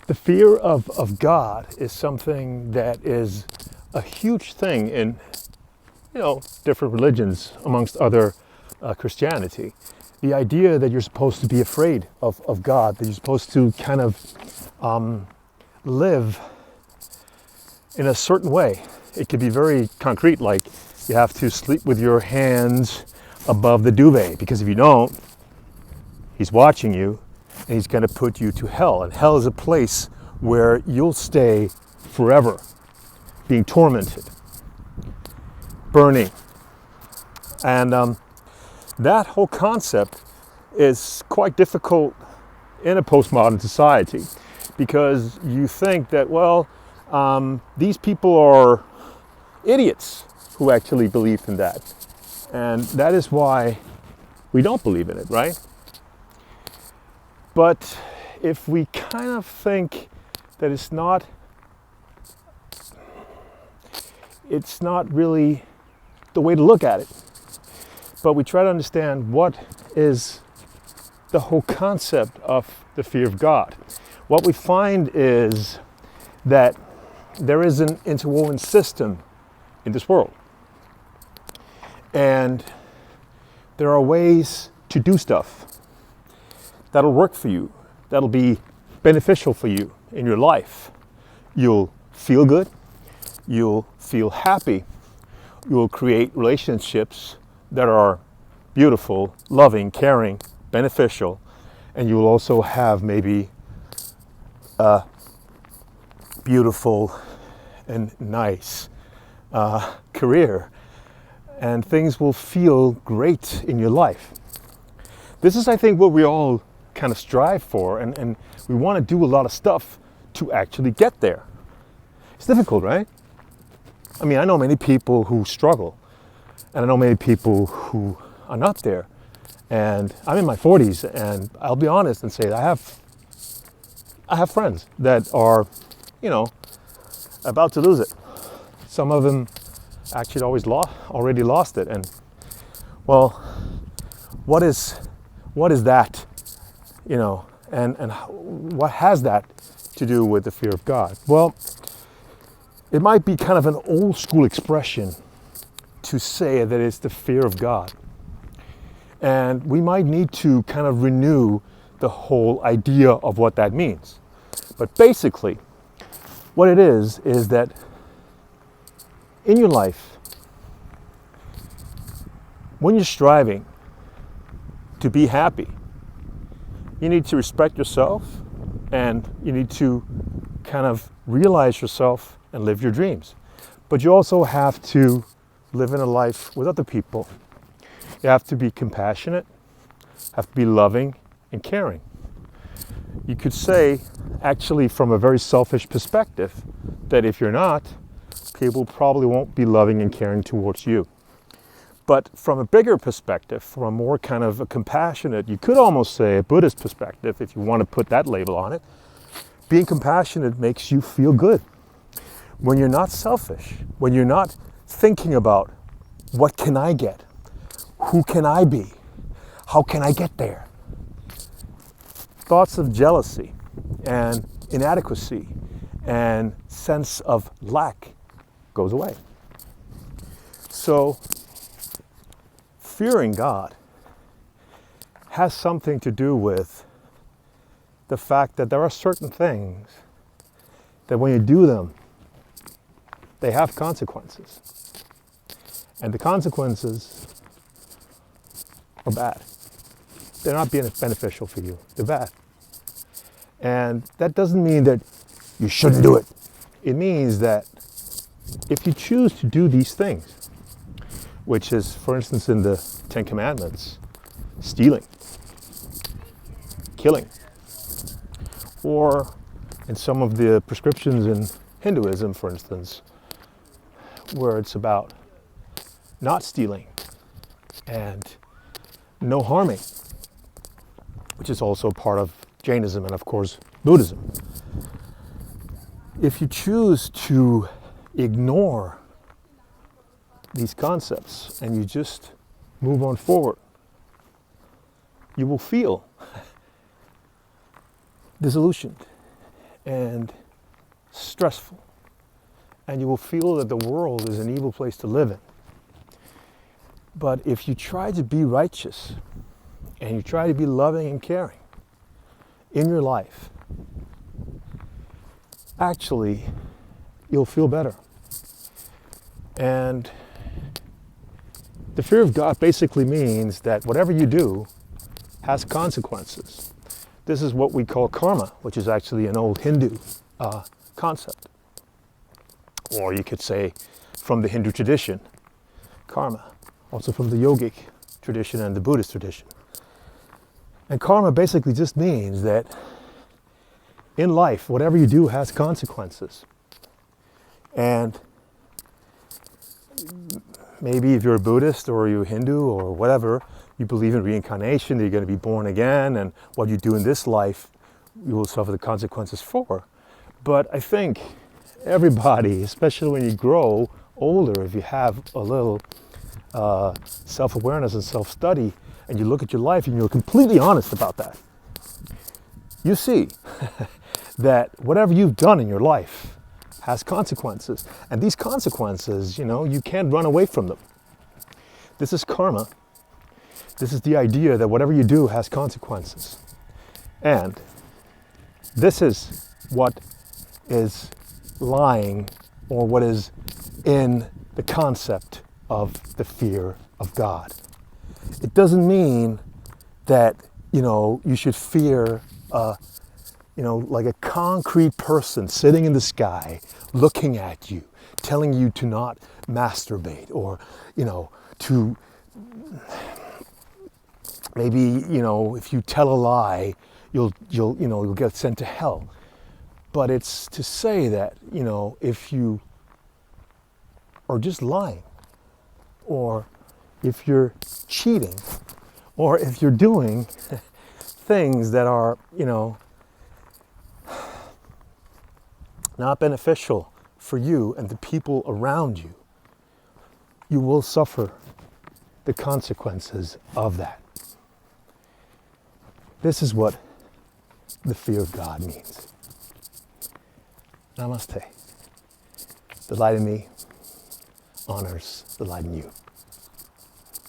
The fear of God is something that is a huge thing in, different religions, amongst other Christianity. The idea that you're supposed to be afraid of God, that you're supposed to kind of live in a certain way. It could be very concrete, like you have to sleep with your hands above the duvet, because if you don't, he's watching you and he's going to put you to hell. And hell is a place where you'll stay forever, being tormented, burning. And that whole concept is quite difficult in a postmodern society, because you think that, these people are idiots who actually believe in that. And that is why we don't believe in it, right? But if we kind of think that it's not really the way to look at it, but we try to understand what is the whole concept of the fear of God, what we find is that there is an interwoven system in this world. And there are ways to do stuff that'll work for you, that'll be beneficial for you in your life. You'll feel good, you'll feel happy, you'll create relationships that are beautiful, loving, caring, beneficial, and you'll also have maybe a beautiful and nice career, and things will feel great in your life. This is, I think, what we all kind of strive for, and we want to do a lot of stuff to actually get there. It's difficult, right? I mean, I know many people who struggle, and I know many people who are not there. And I'm in my 40s, and I'll be honest and say that I have friends that are, about to lose it. Some of them actually already lost it. And well, what is that? And what has that to do with the fear of God? Well, it might be kind of an old school expression to say that it's the fear of God. And we might need to kind of renew the whole idea of what that means. But basically, what it is that in your life, when you're striving to be happy, you need to respect yourself, and you need to kind of realize yourself and live your dreams. But you also have to live in a life with other people. You have to be compassionate, have to be loving and caring. You could say, actually, from a very selfish perspective, that if you're not, people probably won't be loving and caring towards you. But from a bigger perspective, from a more kind of a compassionate, you could almost say a Buddhist perspective, if you want to put that label on it, being compassionate makes you feel good. When you're not selfish, when you're not thinking about what can I get, who can I be, how can I get there? Thoughts of jealousy and inadequacy and sense of lack goes away. So, fearing God has something to do with the fact that there are certain things that when you do them, they have consequences. And the consequences are bad. They're not being beneficial for you. They're bad. And that doesn't mean that you shouldn't do it. It means that if you choose to do these things, which is, for instance, in the Ten Commandments, stealing, killing, or in some of the prescriptions in Hinduism, for instance, where it's about not stealing and no harming, which is also part of Jainism and, of course, Buddhism. If you choose to ignore these concepts and you just move on forward, you will feel disillusioned and stressful. And you will feel that the world is an evil place to live in. But if you try to be righteous and you try to be loving and caring in your life, actually, you'll feel better. And the fear of God basically means that whatever you do has consequences. This is what we call karma, which is actually an old Hindu concept. Or you could say from the Hindu tradition, karma. Also from the yogic tradition and the Buddhist tradition. And karma basically just means that in life, whatever you do has consequences. And maybe if you're a Buddhist or you're a Hindu or whatever, you believe in reincarnation, that you're going to be born again, and what you do in this life, you will suffer the consequences for. But I think everybody, especially when you grow older, if you have a little self-awareness and self-study, and you look at your life and you're completely honest about that, you see that whatever you've done in your life has consequences. And these consequences, you can't run away from them. This is karma. This is the idea that whatever you do has consequences. And this is what is lying, or what is in the concept of the fear of God. It doesn't mean that, you should fear, like a concrete person sitting in the sky, looking at you, telling you to not masturbate, or, to maybe, if you tell a lie, you'll get sent to hell. But it's to say that, if you are just lying, or if you're cheating, or if you're doing things that are, not beneficial for you and the people around you, you will suffer the consequences of that. This is what the fear of God means. Namaste. The light in me honors the light in you.